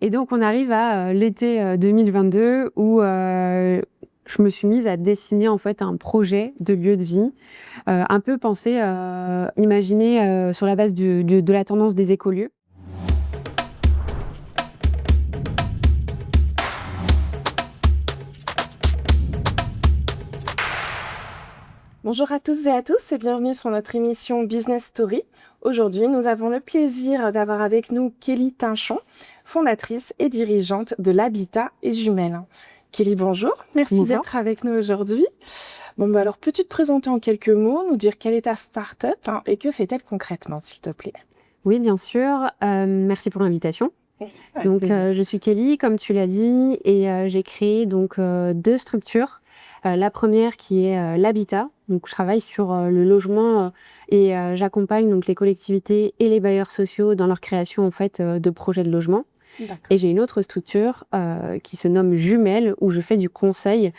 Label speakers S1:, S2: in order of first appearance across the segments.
S1: Et donc, on arrive à l'été 2022 où je me suis mise à dessiner en fait un projet de lieu de vie, un peu pensé, imaginé sur la base de la tendance des écolieux.
S2: Bonjour à tous et à tous et bienvenue sur notre émission Business Story. Aujourd'hui, nous avons le plaisir d'avoir avec nous Kelly Tinchon, fondatrice et dirigeante de l'Habitat et Jumelles. Kelly, bonjour. Merci
S1: Bonjour.
S2: d'être avec nous aujourd'hui. Alors, peux-tu te présenter en quelques mots, nous dire quelle est ta start-up et que fait-elle concrètement, s'il te plaît?
S1: Oui, bien sûr. Merci pour l'invitation. Donc, je suis Kelly, comme tu l'as dit, et j'ai créé donc deux structures. La première qui est l'habitat. Donc, je travaille sur le logement et j'accompagne donc les collectivités et les bailleurs sociaux dans leur création en fait de projets de logement.
S2: D'accord.
S1: Et j'ai une autre structure qui se nomme Jumelles, où je fais du conseil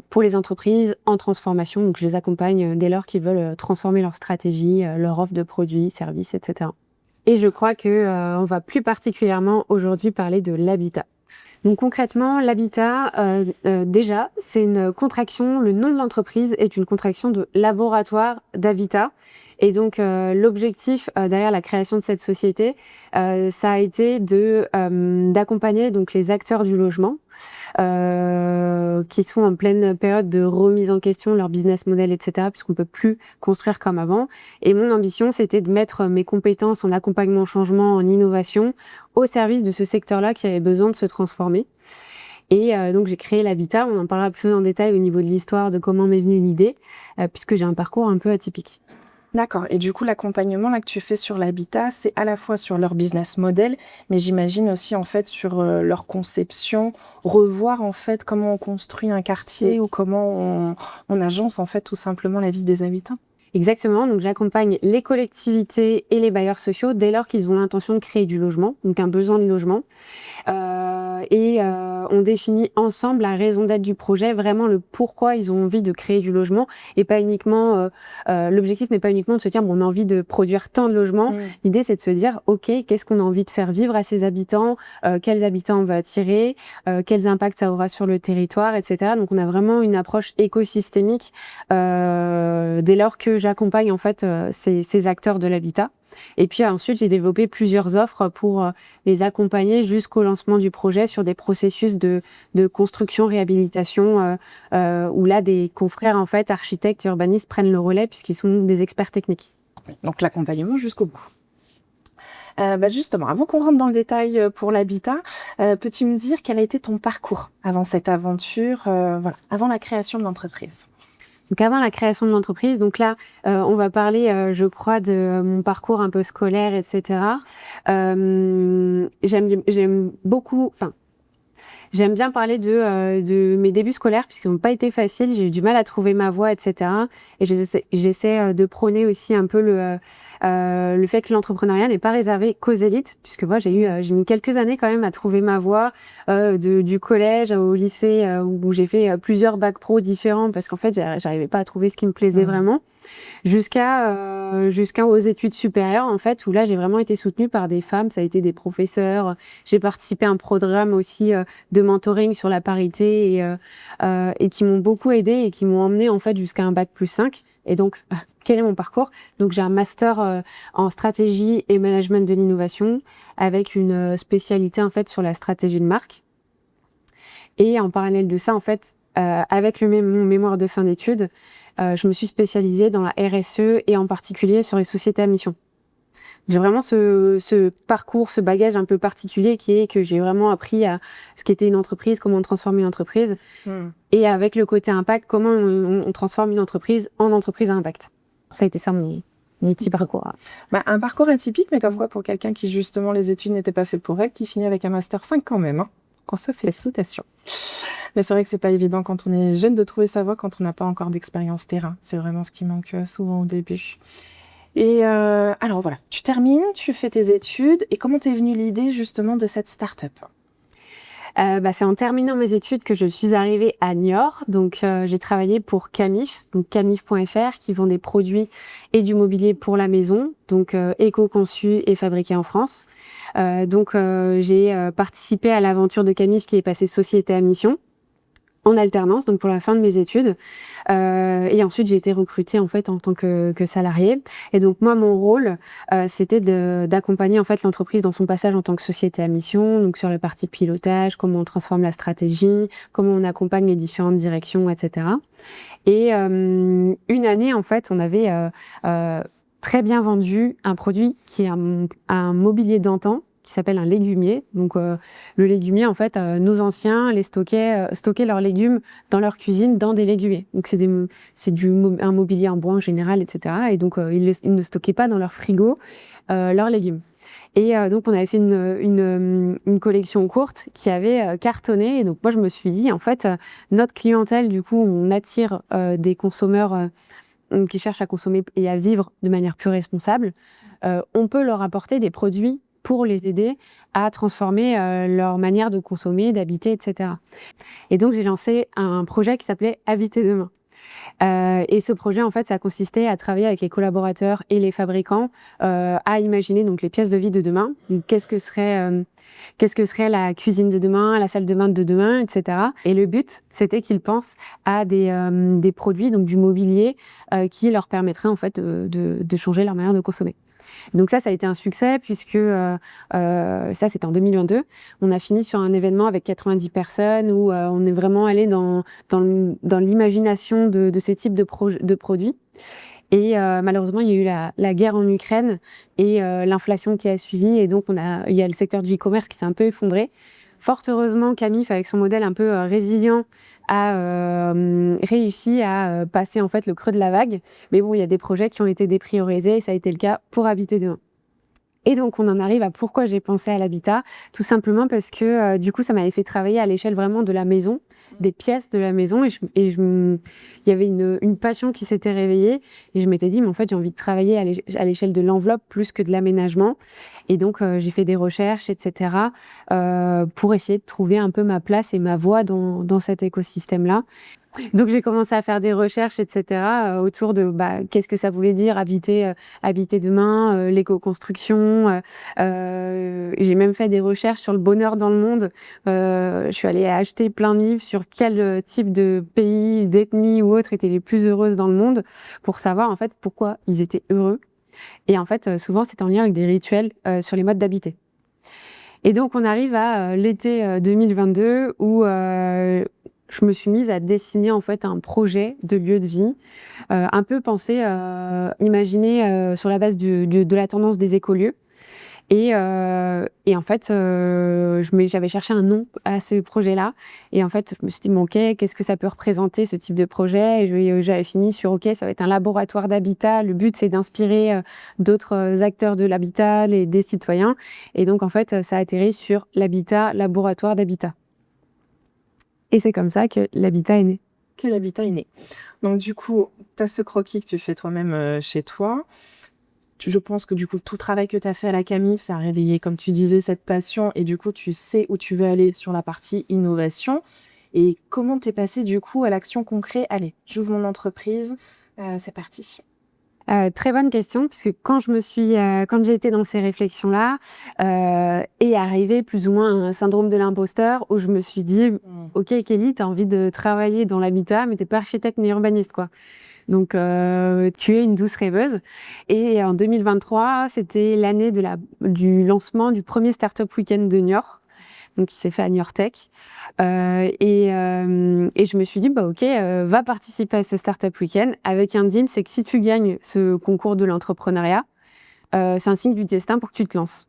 S1: pour les entreprises en transformation. Donc, je les accompagne dès lors qu'ils veulent transformer leur stratégie, leur offre de produits, services, etc. Et je crois que on va plus particulièrement aujourd'hui parler de l'habitat. Donc concrètement, l'habitat, déjà, c'est une contraction. Le nom de l'entreprise est une contraction de laboratoire d'habitat. Et donc l'objectif derrière la création de cette société, ça a été d'accompagner donc les acteurs du logement qui sont en pleine période de remise en question de leur business model, etc. Puisqu'on peut plus construire comme avant. Et mon ambition, c'était de mettre mes compétences en accompagnement au changement, en innovation, au service de ce secteur-là qui avait besoin de se transformer. Et donc j'ai créé l'habitat. On en parlera plus en détail au niveau de l'histoire, de comment m'est venue l'idée, puisque j'ai un parcours un peu atypique.
S2: D'accord. Et du coup, l'accompagnement là que tu fais sur l'habitat, c'est à la fois sur leur business model, mais j'imagine aussi en fait sur leur conception, revoir en fait comment on construit un quartier ou comment on agence en fait tout simplement la vie des habitants.
S1: Exactement, donc j'accompagne les collectivités et les bailleurs sociaux dès lors qu'ils ont l'intention de créer du logement, donc un besoin de logement. On définit ensemble la raison d'être du projet, vraiment le pourquoi ils ont envie de créer du logement et pas uniquement, l'objectif n'est pas uniquement de se dire bon, on a envie de produire tant de logements. L'idée c'est de se dire ok, qu'est-ce qu'on a envie de faire vivre à ces habitants, quels habitants on va attirer, quels impacts ça aura sur le territoire, etc. Donc on a vraiment une approche écosystémique dès lors que j'accompagne en fait ces acteurs de l'habitat. Et puis ensuite, j'ai développé plusieurs offres pour les accompagner jusqu'au lancement du projet sur des processus de construction, réhabilitation, où là, des confrères, en fait, architectes et urbanistes prennent le relais puisqu'ils sont des experts techniques.
S2: Donc l'accompagnement jusqu'au bout. Justement, avant qu'on rentre dans le détail pour l'habitat, peux-tu me dire quel a été ton parcours avant cette aventure, avant la création de l'entreprise?
S1: Donc avant la création de l'entreprise, donc là, on va parler, je crois, de mon parcours un peu scolaire, etc. J'aime beaucoup, j'aime bien parler de mes débuts scolaires puisqu'ils n'ont pas été faciles. J'ai eu du mal à trouver ma voie, etc. Et j'essaie de prôner aussi un peu le fait que l'entrepreneuriat n'est pas réservé qu'aux élites, puisque moi j'ai mis quelques années quand même à trouver ma voie du collège au lycée où j'ai fait plusieurs bacs pro différents parce qu'en fait j'arrivais pas à trouver ce qui me plaisait vraiment. Jusqu'aux études supérieures, en fait, où là, j'ai vraiment été soutenue par des femmes. Ça a été des professeurs. J'ai participé à un programme aussi de mentoring sur la parité et qui m'ont beaucoup aidée et qui m'ont emmenée, en fait, jusqu'à un bac+5. Et donc, quel est mon parcours? Donc, j'ai un master en stratégie et management de l'innovation avec une spécialité, en fait, sur la stratégie de marque. Et en parallèle de ça, en fait, avec mon mémoire de fin d'études, je me suis spécialisée dans la RSE et en particulier sur les sociétés à mission. J'ai vraiment ce parcours, ce bagage un peu particulier qui est que j'ai vraiment appris à ce qu'était une entreprise, comment transformer une entreprise et avec le côté impact, comment on transforme une entreprise en entreprise à impact. Ça a été ça mon petit parcours.
S2: Un parcours atypique, mais comme quoi pour quelqu'un qui justement les études n'étaient pas faites pour elle, qui finit avec un master 5 quand même. Qu'on se fait félicitations. Mais c'est vrai que c'est pas évident quand on est jeune de trouver sa voie quand on n'a pas encore d'expérience terrain. C'est vraiment ce qui manque souvent au début. Et alors voilà, tu termines, tu fais tes études. Et comment t'es venue l'idée justement de cette start-up?
S1: C'est en terminant mes études que je suis arrivée à Niort. Donc, j'ai travaillé pour Camif, donc camif.fr, qui vend des produits et du mobilier pour la maison, donc éco-conçus et fabriqués en France. Donc j'ai participé à l'aventure de Camif qui est passée société à mission en alternance, donc pour la fin de mes études. Et ensuite, j'ai été recrutée en fait en tant que salariée. Et donc moi, mon rôle, c'était d'accompagner en fait l'entreprise dans son passage en tant que société à mission, donc sur la partie pilotage, comment on transforme la stratégie, comment on accompagne les différentes directions, etc. Et une année, en fait, on avait très bien vendu un produit qui est un mobilier d'antan qui s'appelle un légumier. Donc le légumier, en fait, nos anciens les stockaient leurs légumes dans leur cuisine, dans des légumiers. Donc c'est un mobilier en bois en général, etc. Et donc ils ne stockaient pas dans leur frigo leurs légumes. Et donc on avait fait une collection courte qui avait cartonné. Et donc moi je me suis dit, en fait, notre clientèle, du coup, on attire des consommateurs qui cherchent à consommer et à vivre de manière plus responsable. On peut leur apporter des produits pour les aider à transformer leur manière de consommer, d'habiter, etc. Et donc, j'ai lancé un projet qui s'appelait Habiter demain. Et ce projet, en fait, ça consistait à travailler avec les collaborateurs et les fabricants à imaginer donc les pièces de vie de demain. Donc, qu'est-ce que serait la cuisine de demain, la salle de bain de demain, etc. Et le but, c'était qu'ils pensent à des produits, donc du mobilier, qui leur permettraient en fait de changer leur manière de consommer. Donc ça a été un succès puisque ça, c'était en 2022. On a fini sur un événement avec 90 personnes où on est vraiment allé dans l'imagination de ce type de produit. Et malheureusement, il y a eu la guerre en Ukraine et l'inflation qui a suivi. Et donc, il y a le secteur du e-commerce qui s'est un peu effondré. Fort heureusement, Camif, avec son modèle un peu résilient, a réussi à passer en fait le creux de la vague. Mais bon, il y a des projets qui ont été dépriorisés et ça a été le cas pour Habiter demain. Et donc, on en arrive à pourquoi j'ai pensé à l'habitat. Tout simplement parce que, du coup, ça m'avait fait travailler à l'échelle vraiment de la maison, des pièces de la maison. Il y avait une passion qui s'était réveillée. Et je m'étais dit, mais en fait, j'ai envie de travailler à l'échelle de l'enveloppe plus que de l'aménagement. Et donc, j'ai fait des recherches, etc., pour essayer de trouver un peu ma place et ma voie dans cet écosystème-là. Donc j'ai commencé à faire des recherches, etc., autour de qu'est-ce que ça voulait dire habiter demain, l'éco-construction. J'ai même fait des recherches sur le bonheur dans le monde. Je suis allée acheter plein de livres sur quel type de pays, d'ethnie ou autre étaient les plus heureuses dans le monde pour savoir en fait pourquoi ils étaient heureux. Et en fait, souvent c'est en lien avec des rituels sur les modes d'habiter. Et donc on arrive à l'été 2022 où je me suis mise à dessiner en fait un projet de lieu de vie, un peu pensé, imaginé sur la base de la tendance des écolieux. Et en fait, j'avais cherché un nom à ce projet-là. Et en fait, je me suis dit, bon, ok, qu'est-ce que ça peut représenter ce type de projet? Et j'avais fini sur, ok, ça va être un laboratoire d'habitat. Le but, c'est d'inspirer d'autres acteurs de l'habitat, des citoyens. Et donc, en fait, ça a atterri sur l'habitat, laboratoire d'habitat. Et c'est comme ça que l'habitat est né.
S2: Que l'habitat est né. Donc du coup, tu as ce croquis que tu fais toi-même chez toi. Je pense que du coup, tout le travail que tu as fait à la Camif, ça a réveillé, comme tu disais, cette passion. Et du coup, tu sais où tu veux aller sur la partie innovation. Et comment t'es passé du coup à l'action concrète? Allez, j'ouvre mon entreprise, c'est parti.
S1: Très bonne question, puisque quand j'ai été dans ces réflexions-là, est arrivé plus ou moins un syndrome de l'imposteur où je me suis dit, ok Kelly, t'as envie de travailler dans l'habitat, mais t'es pas architecte ni urbaniste, quoi. Donc, tu es une douce rêveuse. Et en 2023, c'était l'année du lancement du premier Startup Weekend de Niort. Donc, qui s'est fait à Niort Tech. Et je me suis dit, ok, va participer à ce Startup Weekend avec un deal, c'est que si tu gagnes ce concours de l'entrepreneuriat, c'est un signe du destin pour que tu te lances.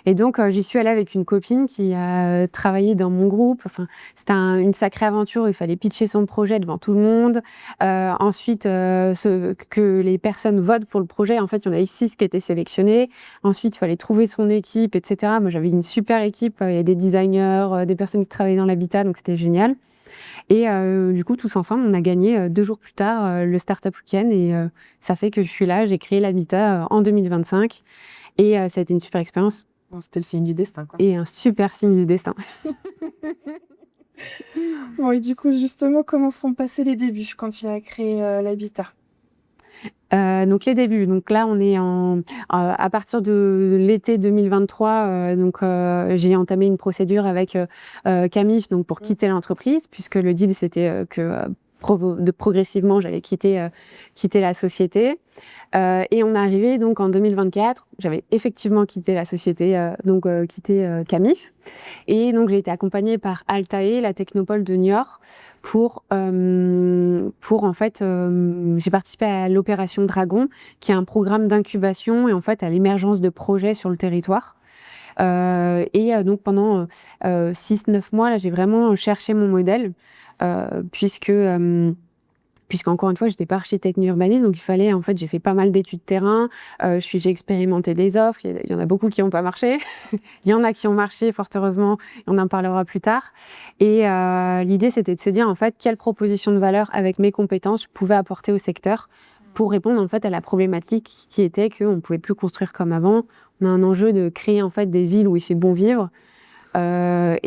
S1: Et donc, j'y suis allée avec une copine qui a travaillé dans mon groupe. Enfin, c'était une sacrée aventure. Il fallait pitcher son projet devant tout le monde. Ensuite, que les personnes votent pour le projet. En fait, il y en avait 6 qui étaient sélectionnés. Ensuite, il fallait trouver son équipe, etc. Moi, j'avais une super équipe. Il y a des designers, des personnes qui travaillaient dans l'habitat, donc c'était génial. Et du coup, tous ensemble, on a gagné 2 jours plus tard le Startup Weekend. Et ça fait que je suis là. J'ai créé l'habitat en 2025. Et ça a été une super expérience.
S2: C'était le signe du destin, quoi.
S1: Et un super signe du destin.
S2: Bon, et du coup, justement, comment sont passés les débuts quand tu as créé l'habitat?
S1: Donc les débuts. Donc là, on est à partir de l'été 2023. J'ai entamé une procédure avec Camif, donc pour quitter l'entreprise, puisque le deal c'était progressivement, j'allais quitter la société. Et on est arrivé donc en 2024. J'avais effectivement quitté la société, quitté Camif. Et donc j'ai été accompagnée par Altae, la technopole de Niort, pour en fait, j'ai participé à l'opération Dragon, qui est un programme d'incubation et en fait à l'émergence de projets sur le territoire. Donc pendant 6-9 mois, là, j'ai vraiment cherché mon modèle, puisqu'encore une fois, j'étais pas architecte ni urbaniste, donc il fallait, en fait, j'ai fait pas mal d'études terrain, j'ai expérimenté des offres, il y en a beaucoup qui n'ont pas marché, il y en a qui ont marché, fort heureusement, on en parlera plus tard. Et l'idée, c'était de se dire, en fait, quelle proposition de valeur avec mes compétences je pouvais apporter au secteur pour répondre, en fait, à la problématique qui était qu'on ne pouvait plus construire comme avant. On a un enjeu de créer, en fait, des villes où il fait bon vivre. Il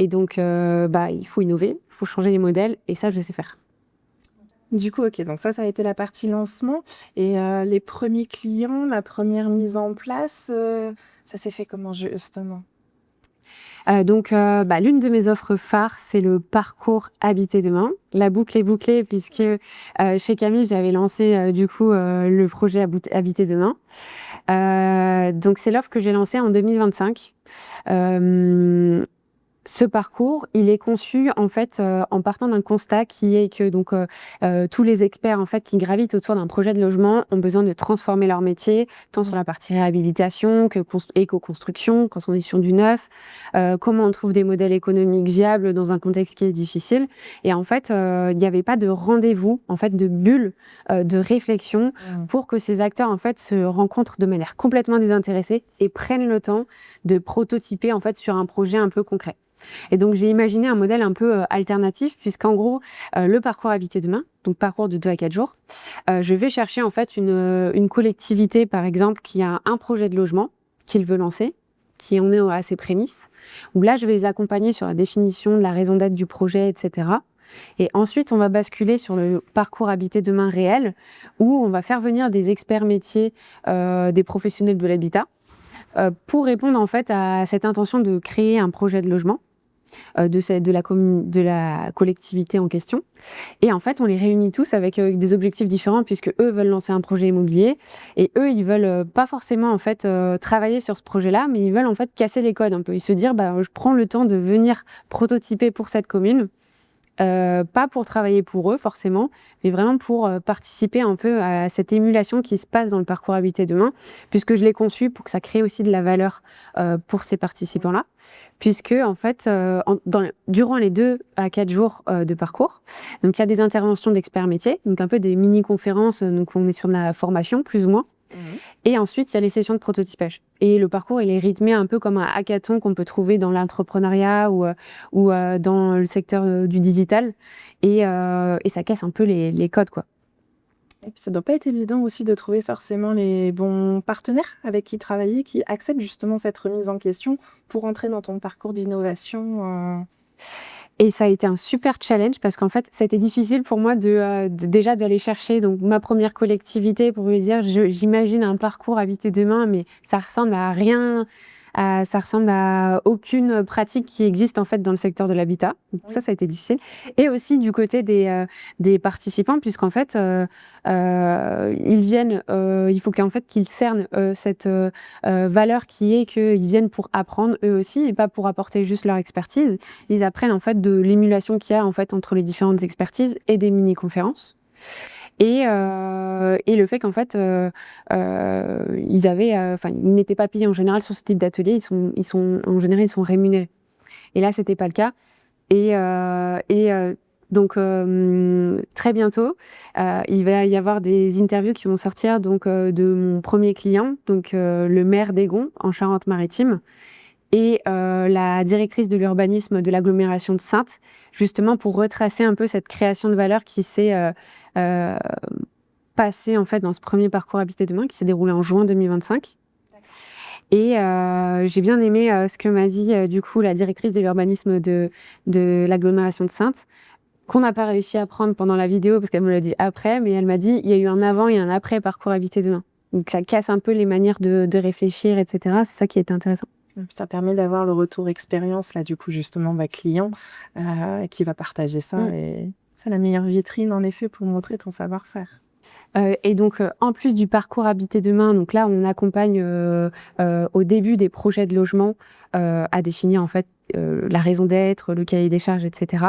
S1: faut innover, il faut changer les modèles, et ça, je sais faire.
S2: Du coup, ok, donc ça a été la partie lancement. Et les premiers clients, la première mise en place, ça s'est fait comment justement?
S1: L'une de mes offres phares, c'est le parcours Habiter Demain. La boucle est bouclée puisque chez Camille, j'avais lancé le projet Habiter Demain. Donc c'est l'offre que j'ai lancée en 2025. Ce parcours, il est conçu en fait en partant d'un constat qui est que tous les experts en fait qui gravitent autour d'un projet de logement ont besoin de transformer leur métier, tant sur la partie réhabilitation que éco-construction, quand on est sur du neuf, comment on trouve des modèles économiques viables dans un contexte qui est difficile. Et en fait, il n'y avait pas de rendez-vous, en fait, de bulle de réflexion pour que ces acteurs en fait se rencontrent de manière complètement désintéressée et prennent le temps de prototyper en fait sur un projet un peu concret. Et donc, j'ai imaginé un modèle un peu alternatif, puisqu'en gros, le parcours Habiter Demain, donc parcours de 2 à 4 jours, je vais chercher en fait une collectivité, par exemple, qui a un projet de logement qu'il veut lancer, qui en est à ses prémices, où là, je vais les accompagner sur la définition de la raison d'être du projet, etc. Et ensuite, on va basculer sur le parcours Habiter Demain réel, où on va faire venir des experts métiers, des professionnels de l'habitat, pour répondre en fait à cette intention de créer un projet de logement. De la collectivité en question. Et en fait, on les réunit tous avec des objectifs différents, puisque eux veulent lancer un projet immobilier et eux, ils veulent pas forcément en fait travailler sur ce projet-là, mais ils veulent en fait casser les codes un peu. Ils se dire, je prends le temps de venir prototyper pour cette commune. Pas pour travailler pour eux forcément, mais vraiment pour participer un peu à cette émulation qui se passe dans le parcours Habiter Demain, puisque je l'ai conçu pour que ça crée aussi de la valeur pour ces participants-là, puisque en fait, durant les 2 à 4 jours de parcours, donc il y a des interventions d'experts métiers, donc un peu des mini-conférences, donc on est sur de la formation plus ou moins. Et ensuite, il y a les sessions de prototypage. Et le parcours, il est rythmé un peu comme un hackathon qu'on peut trouver dans l'entrepreneuriat ou dans le secteur du digital. Et ça casse un peu les codes, quoi.
S2: Et puis ça doit pas être évident aussi de trouver forcément les bons partenaires avec qui travailler, qui acceptent justement cette remise en question pour entrer dans ton parcours d'innovation.
S1: Et ça a été un super challenge parce qu'en fait, ça a été difficile pour moi déjà d'aller chercher donc ma première collectivité pour lui dire j'imagine un parcours Habiter Demain, mais ça ressemble à rien. Ça ressemble à aucune pratique qui existe en fait dans le secteur de l'habitat. Donc ça a été difficile. Et aussi du côté des participants, puisqu'en fait ils viennent, il faut qu'en fait qu'ils cernent cette valeur qui est qu'ils viennent pour apprendre eux aussi et pas pour apporter juste leur expertise. Ils apprennent en fait de l'émulation qu'il y a en fait entre les différentes expertises et des mini-conférences. Et le fait qu'en fait, ils n'étaient pas payés en général sur ce type d'atelier. En général, ils sont rémunérés. Et là, c'était pas le cas. Donc, très bientôt, il va y avoir des interviews qui vont sortir de mon premier client, le maire d'Aigon, en Charente-Maritime, et la directrice de l'urbanisme de l'agglomération de Saintes, justement pour retracer un peu cette création de valeur qui s'est passée en fait dans ce premier parcours Habiter Demain qui s'est déroulé en juin 2025. Et j'ai bien aimé ce que m'a dit du coup la directrice de l'urbanisme de l'agglomération de Saintes, qu'on n'a pas réussi à prendre pendant la vidéo parce qu'elle me l'a dit après, mais elle m'a dit il y a eu un avant et un après Parcours Habiter Demain. Donc ça casse un peu les manières de réfléchir, etc. C'est ça qui est intéressant.
S2: Ça permet d'avoir le retour expérience, là, du coup, justement, client, qui va partager ça. Et c'est la meilleure vitrine, en effet, pour montrer ton savoir-faire.
S1: Et donc, en plus du Parcours Habiter Demain, donc là, on accompagne au début des projets de logement à définir, en fait, la raison d'être, le cahier des charges, etc.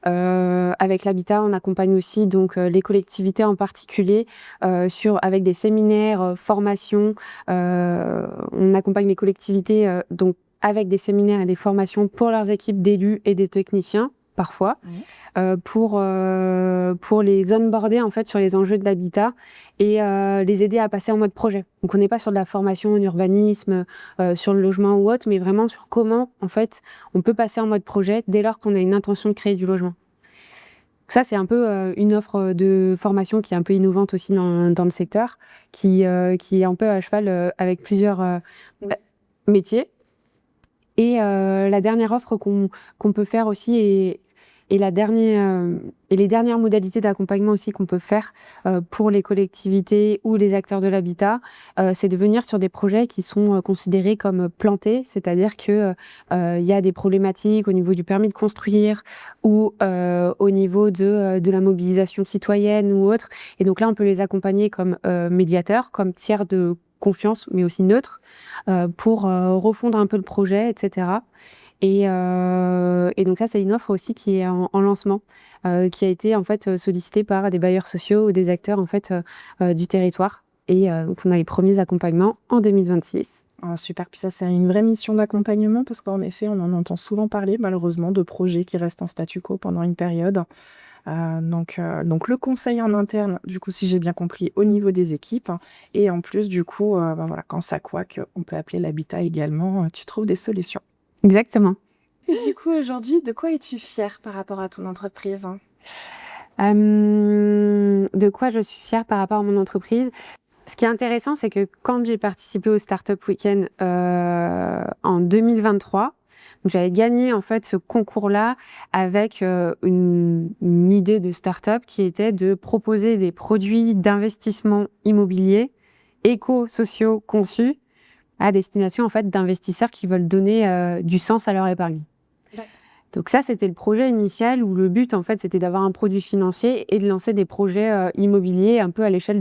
S1: Avec l'habitat, on accompagne aussi donc les collectivités en particulier avec des séminaires, formations. On accompagne les collectivités donc avec des séminaires et des formations pour leurs équipes d'élus et des techniciens parfois, pour les onboarder en fait sur les enjeux de l'habitat et les aider à passer en mode projet. Donc on n'est pas sur de la formation en urbanisme, sur le logement ou autre, mais vraiment sur comment en fait on peut passer en mode projet dès lors qu'on a une intention de créer du logement. Ça, c'est un peu une offre de formation qui est un peu innovante aussi dans le secteur, qui est un peu à cheval avec plusieurs métiers. Et la dernière offre qu'on peut faire aussi et les dernières modalités d'accompagnement aussi qu'on peut faire pour les collectivités ou les acteurs de l'habitat, c'est de venir sur des projets qui sont considérés comme plantés, c'est-à-dire que y a des problématiques au niveau du permis de construire ou au niveau de la mobilisation citoyenne ou autre. Et donc là, on peut les accompagner comme médiateurs, comme tiers de confiance, mais aussi neutre, pour refondre un peu le projet, etc. Et donc ça, c'est une offre aussi qui est en lancement, qui a été en fait sollicitée par des bailleurs sociaux ou des acteurs en fait du territoire. Et donc on a les premiers accompagnements en 2026.
S2: Oh, super, puis ça c'est une vraie mission d'accompagnement parce qu'en effet on en entend souvent parler malheureusement de projets qui restent en statu quo pendant une période. Donc le conseil en interne, du coup si j'ai bien compris, au niveau des équipes, et en plus du coup voilà, quand ça couac, on peut appeler l'habitat également, tu trouves des solutions.
S1: Exactement.
S2: Et du coup aujourd'hui, de quoi es-tu fière par rapport à ton entreprise?
S1: De quoi je suis fière par rapport à mon entreprise? Ce qui est intéressant, c'est que quand j'ai participé au Startup Weekend en 2023, donc j'avais gagné en fait ce concours-là avec une idée de start-up qui était de proposer des produits d'investissement immobilier éco-sociaux conçus à destination en fait d'investisseurs qui veulent donner du sens à leur épargne. Donc ça, c'était le projet initial où le but, en fait, c'était d'avoir un produit financier et de lancer des projets immobiliers un peu à l'échelle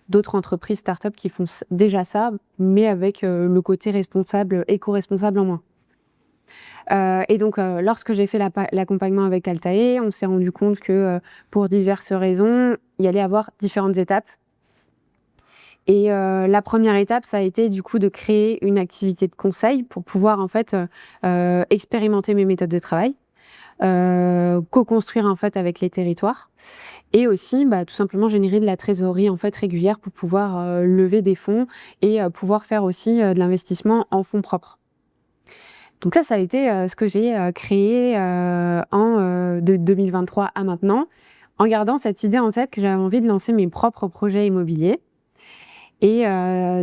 S1: d'autres entreprises start-up qui font déjà ça, mais avec le côté responsable, éco-responsable en moins. Et donc, lorsque j'ai fait l'accompagnement avec Altae, on s'est rendu compte que pour diverses raisons, il y allait avoir différentes étapes. Et la première étape, ça a été du coup de créer une activité de conseil pour pouvoir en fait expérimenter mes méthodes de travail, co-construire en fait avec les territoires et aussi tout simplement générer de la trésorerie en fait régulière pour pouvoir lever des fonds et pouvoir faire aussi de l'investissement en fonds propres. Donc ça a été ce que j'ai créé de 2023 à maintenant, en gardant cette idée en tête que j'avais envie de lancer mes propres projets immobiliers. Et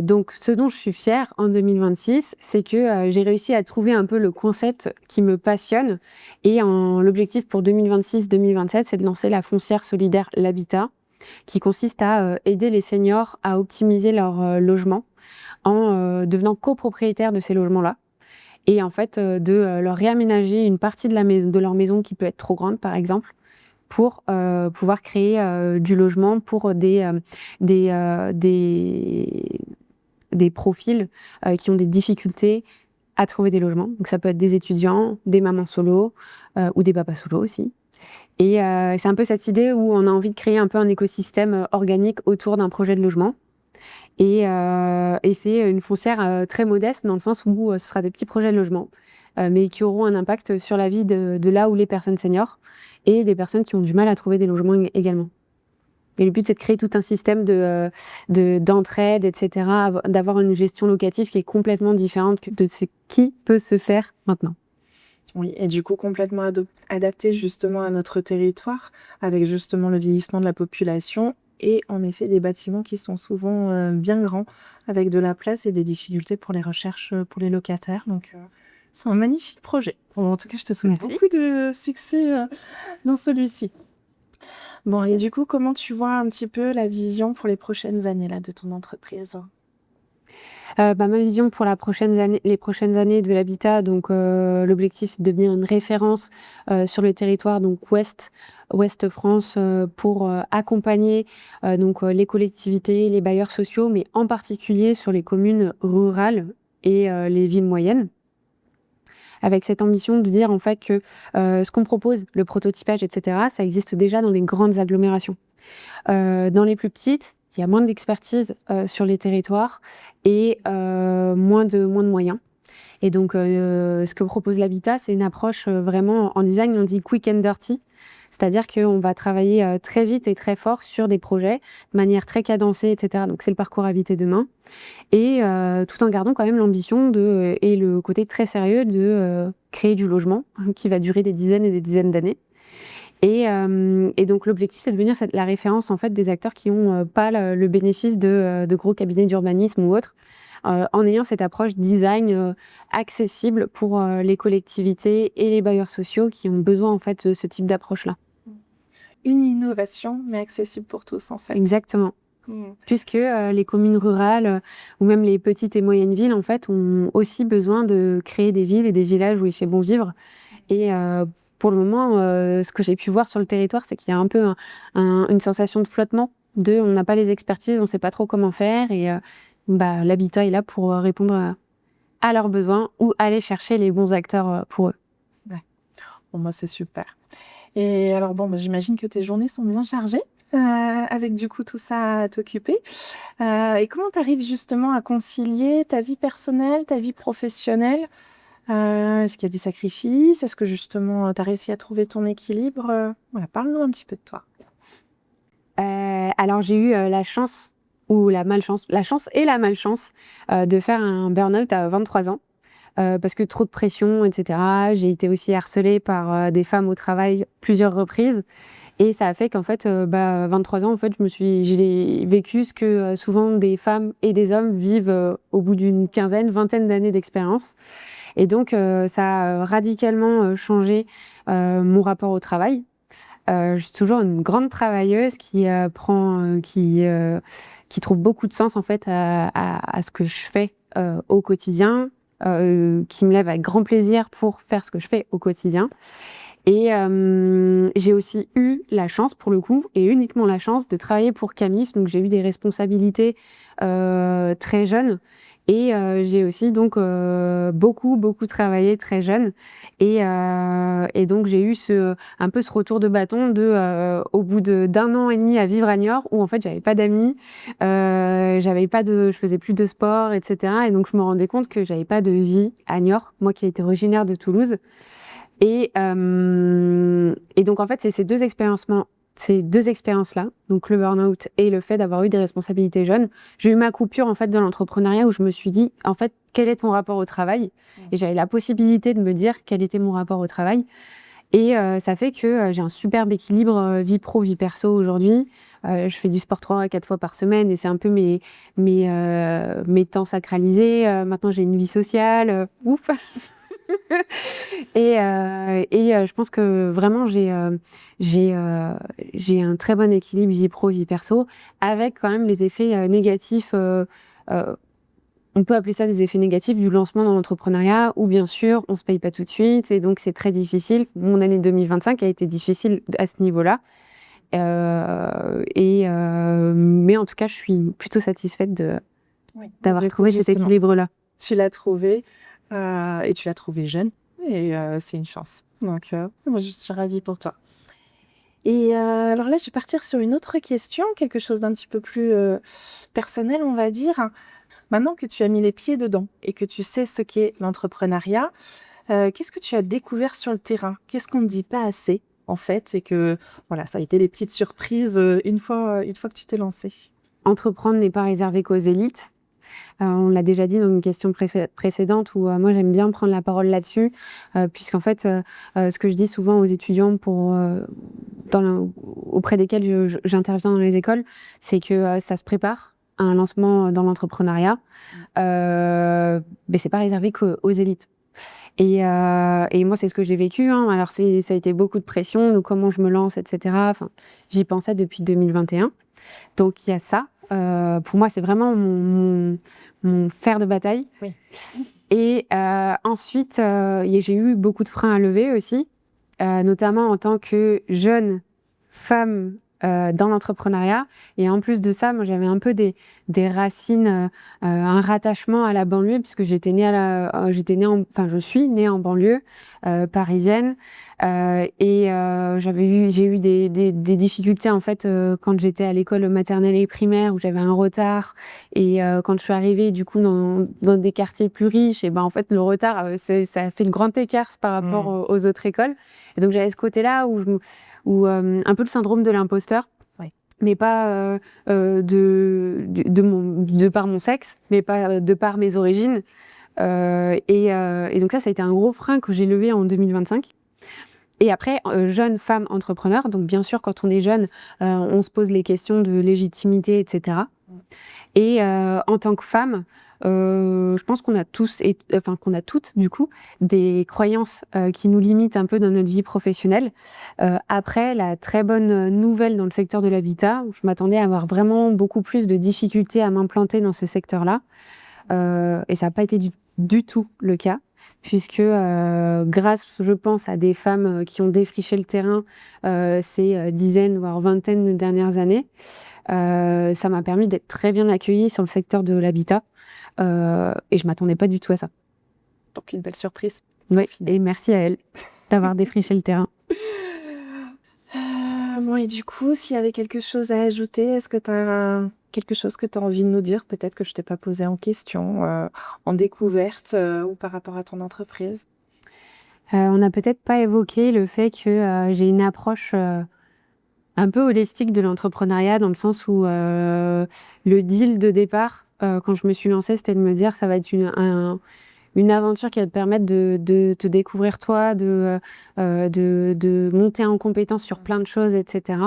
S1: donc, ce dont je suis fière en 2026, c'est que j'ai réussi à trouver un peu le concept qui me passionne. Et l'objectif pour 2026-2027, c'est de lancer la foncière solidaire L'Habitat, qui consiste à aider les seniors à optimiser leur logement en devenant copropriétaires de ces logements-là. Et en fait, de leur réaménager une partie de leur maison qui peut être trop grande, par exemple, pour pouvoir créer du logement pour des profils qui ont des difficultés à trouver des logements. Donc ça peut être des étudiants, des mamans solo ou des papas solo aussi. Et c'est un peu cette idée où on a envie de créer un peu un écosystème organique autour d'un projet de logement. Et c'est une foncière très modeste dans le sens où ce sera des petits projets de logement, mais qui auront un impact sur la vie de là où les personnes seniors et des personnes qui ont du mal à trouver des logements également. Et le but, c'est de créer tout un système d'entraide, etc., d'avoir une gestion locative qui est complètement différente de ce qui peut se faire maintenant.
S2: Oui, et du coup complètement adapté justement à notre territoire, avec justement le vieillissement de la population et en effet des bâtiments qui sont souvent bien grands, avec de la place et des difficultés pour les recherches pour les locataires. Donc c'est un magnifique projet. Bon, en tout cas, je te souhaite beaucoup de succès dans celui-ci. Bon, et du coup, comment tu vois un petit peu la vision pour les prochaines années là, de ton entreprise?
S1: Ma vision pour les prochaines années de l'habitat, donc l'objectif, c'est de devenir une référence sur le territoire, donc Ouest France, pour accompagner les collectivités, les bailleurs sociaux, mais en particulier sur les communes rurales et les villes moyennes. Avec cette ambition de dire en fait que ce qu'on propose, le prototypage, etc., ça existe déjà dans les grandes agglomérations. Dans les plus petites, il y a moins d'expertise sur les territoires et moins de moyens. Et donc, ce que propose l'habitat, c'est une approche vraiment en design, on dit quick and dirty. C'est-à-dire qu'on va travailler très vite et très fort sur des projets de manière très cadencée, etc. Donc, c'est le parcours Habiter demain. Et tout en gardant quand même l'ambition et le côté très sérieux de créer du logement qui va durer des dizaines et des dizaines d'années. Et donc l'objectif, c'est de devenir la référence en fait des acteurs qui n'ont pas le bénéfice de gros cabinets d'urbanisme ou autres, en ayant cette approche design accessible pour les collectivités et les bailleurs sociaux qui ont besoin en fait de ce type d'approche-là.
S2: Une innovation, mais accessible pour tous, en fait.
S1: Exactement. Puisque les communes rurales ou même les petites et moyennes villes en fait ont aussi besoin de créer des villes et des villages où il fait bon vivre. Et pour le moment, ce que j'ai pu voir sur le territoire, c'est qu'il y a un peu une sensation de flottement, on n'a pas les expertises, on ne sait pas trop comment faire, et l'habitat est là pour répondre à leurs besoins ou aller chercher les bons acteurs pour eux.
S2: Ouais. Bon, moi, c'est super. Et alors, bon, j'imagine que tes journées sont bien chargées, avec du coup tout ça à t'occuper. Et comment tu arrives justement à concilier ta vie personnelle, ta vie professionnelle? Est-ce qu'il y a des sacrifices? Est-ce que justement tu as réussi à trouver ton équilibre? Voilà, parle-nous un petit peu de toi.
S1: Alors j'ai eu la chance ou la malchance, la chance et la malchance de faire un burn-out à 23 ans. Parce que trop de pression, etc. J'ai été aussi harcelée par des femmes au travail plusieurs reprises. Et ça a fait qu'en fait, 23 ans, en fait, j'ai vécu ce que souvent des femmes et des hommes vivent au bout d'une vingtaine d'années d'expérience. Et donc, ça a radicalement changé mon rapport au travail. Je suis toujours une grande travailleuse qui trouve beaucoup de sens en fait à ce que je fais au quotidien, qui me lève avec grand plaisir pour faire ce que je fais au quotidien. Et j'ai aussi eu la chance, pour le coup, et uniquement la chance, de travailler pour Camif. Donc j'ai eu des responsabilités très jeunes. Et j'ai aussi donc beaucoup travaillé très jeune. Et donc j'ai eu un peu ce retour de bâton au bout d'un an et demi à vivre à Niort, où en fait j'avais pas d'amis, je faisais plus de sport, etc. Et donc je me rendais compte que j'avais pas de vie à Niort, moi qui étais originaire de Toulouse. Et donc en fait c'est ces deux expériences-là, donc le burn-out et le fait d'avoir eu des responsabilités jeunes, j'ai eu ma coupure en fait de l'entrepreneuriat où je me suis dit en fait quel est ton rapport au travail, et j'avais la possibilité de me dire quel était mon rapport au travail. Et ça fait que j'ai un superbe équilibre vie pro, vie perso aujourd'hui. Je fais du sport 3 à 4 fois par semaine et c'est un peu mes temps sacralisés. Maintenant, j'ai une vie sociale. Ouf. Et je pense que vraiment, j'ai un très bon équilibre vie pro, vie perso, avec quand même les effets négatifs. On peut appeler ça des effets négatifs du lancement dans l'entrepreneuriat, où bien sûr, on se paye pas tout de suite, et donc c'est très difficile. Mon année 2025 a été difficile à ce niveau-là. Mais en tout cas, je suis plutôt satisfaite d'avoir trouvé cet équilibre-là.
S2: Tu l'as trouvé, et tu l'as trouvé jeune, et c'est une chance. Donc, moi, je suis ravie pour toi. Et alors là, je vais partir sur une autre question, quelque chose d'un petit peu plus personnel, on va dire. Maintenant que tu as mis les pieds dedans et que tu sais ce qu'est l'entrepreneuriat, qu'est-ce que tu as découvert sur le terrain? Qu'est-ce qu'on ne dit pas assez, en fait, et que voilà, ça a été les petites surprises une fois que tu t'es lancée?
S1: Entreprendre n'est pas réservé qu'aux élites. On l'a déjà dit dans une question précédente où moi j'aime bien prendre la parole là-dessus, puisqu'en fait ce que je dis souvent aux étudiants auprès desquels j'interviens dans les écoles, c'est que ça se prépare à un lancement dans l'entrepreneuriat, mais c'est pas réservé qu'aux élites. Et moi, c'est ce que j'ai vécu, hein. Alors, ça a été beaucoup de pression, de comment je me lance, etc. Enfin, j'y pensais depuis 2021. Donc, il y a ça. Pour moi, c'est vraiment mon fer de bataille.
S2: Oui.
S1: Et ensuite, j'ai eu beaucoup de freins à lever aussi, notamment en tant que jeune femme dans l'entrepreneuriat. Et en plus de ça, moi, j'avais un peu des racines, un rattachement à la banlieue, puisque je suis née en banlieue parisienne. J'ai eu des difficultés, en fait, quand j'étais à l'école maternelle et primaire, où j'avais un retard. Et quand je suis arrivée, du coup, dans des quartiers plus riches, et ben, en fait, le retard, ça a fait le grand écart par rapport aux autres écoles. Et donc, j'avais ce côté-là où un peu le syndrome de l'imposteur, mais pas de par mon sexe, mais pas de par mes origines. Et donc ça a été un gros frein que j'ai levé en 2025. Et après, jeune femme entrepreneur, donc bien sûr, quand on est jeune, on se pose les questions de légitimité, etc. Et en tant que femme, je pense qu'on a qu'on a toutes, du coup, des croyances qui nous limitent un peu dans notre vie professionnelle. Après, la très bonne nouvelle dans le secteur de l'habitat, je m'attendais à avoir vraiment beaucoup plus de difficultés à m'implanter dans ce secteur-là. Et ça n'a pas été du tout le cas, puisque grâce, je pense, à des femmes qui ont défriché le terrain ces dizaines, voire vingtaines de dernières années, ça m'a permis d'être très bien accueillie sur le secteur de l'habitat. Et je m'attendais pas du tout à ça.
S2: Donc une belle surprise.
S1: Oui, et merci à elle d'avoir défriché le terrain.
S2: Bon, et du coup, s'il y avait quelque chose à ajouter, est-ce que tu as quelque chose que tu as envie de nous dire, peut-être que je t'ai pas posé en question, en découverte ou par rapport à ton entreprise?
S1: On n'a peut-être pas évoqué le fait que j'ai une approche un peu holistique de l'entrepreneuriat, dans le sens où le deal de départ, quand je me suis lancée, c'était de me dire ça va être une aventure qui va te permettre de te découvrir toi, de monter en compétence sur plein de choses, etc.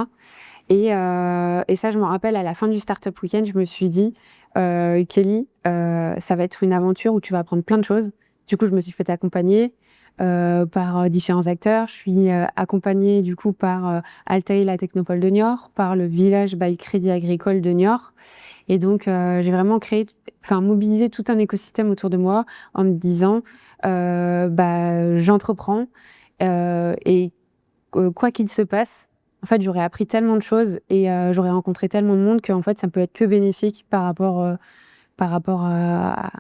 S1: Et ça, je me rappelle, à la fin du Startup Weekend, je me suis dit, Kelly, ça va être une aventure où tu vas apprendre plein de choses. Du coup, je me suis fait accompagner par différents acteurs. Je suis accompagnée du coup par Altaï, la Technopole de Niort, par le Village by Crédit Agricole de Niort. Et donc, j'ai vraiment mobilisé tout un écosystème autour de moi en me disant, j'entreprends et quoi qu'il se passe, en fait, j'aurais appris tellement de choses et j'aurais rencontré tellement de monde qu'en fait, ça ne peut être que bénéfique par rapport à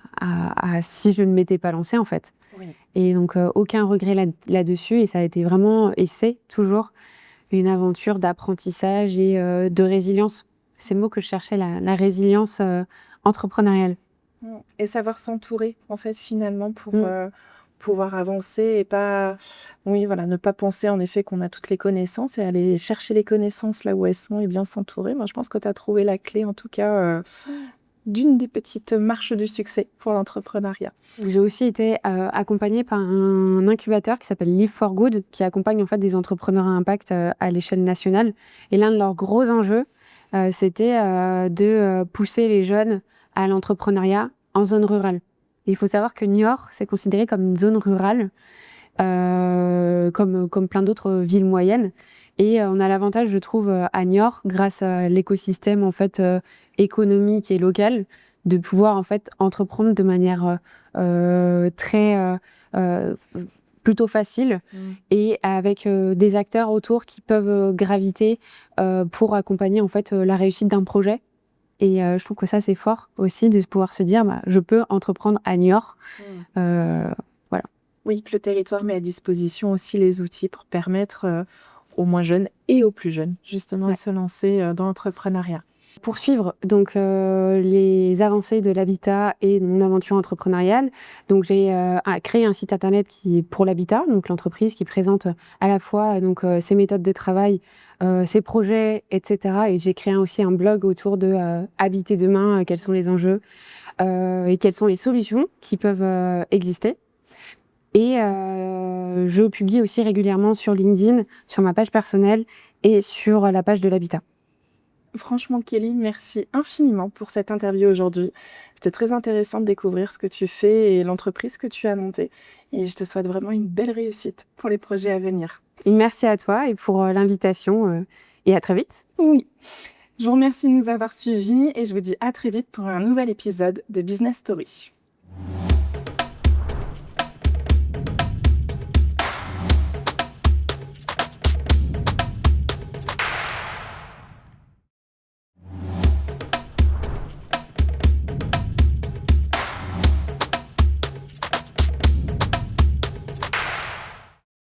S1: si je ne m'étais pas lancée, en fait.
S2: Oui.
S1: Et donc, aucun regret là-dessus. Et ça a été vraiment, et c'est toujours, une aventure d'apprentissage et de résilience. C'est le mot que je cherchais, la résilience entrepreneuriale.
S2: Et savoir s'entourer, en fait, finalement, pour pouvoir avancer et pas, ne pas penser en effet qu'on a toutes les connaissances et aller chercher les connaissances là où elles sont et bien s'entourer. Moi, je pense que tu as trouvé la clé, en tout cas, d'une des petites marches du succès pour l'entrepreneuriat.
S1: J'ai aussi été accompagnée par un incubateur qui s'appelle Live for Good, qui accompagne en fait des entrepreneurs à impact à l'échelle nationale. Et l'un de leurs gros enjeux, c'était de pousser les jeunes à l'entrepreneuriat en zone rurale. Et il faut savoir que Niort, c'est considéré comme une zone rurale, comme plein d'autres villes moyennes. Et on a l'avantage, je trouve, à Niort, grâce à l'écosystème en fait économique et local, de pouvoir en fait entreprendre de manière très plutôt facile et avec des acteurs autour qui peuvent graviter pour accompagner en fait la réussite d'un projet. Et je trouve que ça c'est fort aussi de pouvoir se dire je peux entreprendre à Niort. Voilà.
S2: Oui, que le territoire met à disposition aussi les outils pour permettre aux moins jeunes et aux plus jeunes justement de se lancer dans l'entrepreneuriat.
S1: Pour suivre donc les avancées de l'habitat et de mon aventure entrepreneuriale, donc j'ai créé un site internet qui est pour l'habitat, donc l'entreprise qui présente à la fois donc ses méthodes de travail, ses projets, etc. Et j'ai créé aussi un blog autour de habiter demain, quels sont les enjeux et quelles sont les solutions qui peuvent exister. Et je publie aussi régulièrement sur LinkedIn, sur ma page personnelle et sur la page de l'habitat.
S2: Franchement, Kelly, merci infiniment pour cette interview aujourd'hui. C'était très intéressant de découvrir ce que tu fais et l'entreprise que tu as montée. Et je te souhaite vraiment une belle réussite pour les projets à venir.
S1: Et merci à toi et pour l'invitation et à très vite.
S2: Oui. Je vous remercie de nous avoir suivis et je vous dis à très vite pour un nouvel épisode de Business Story.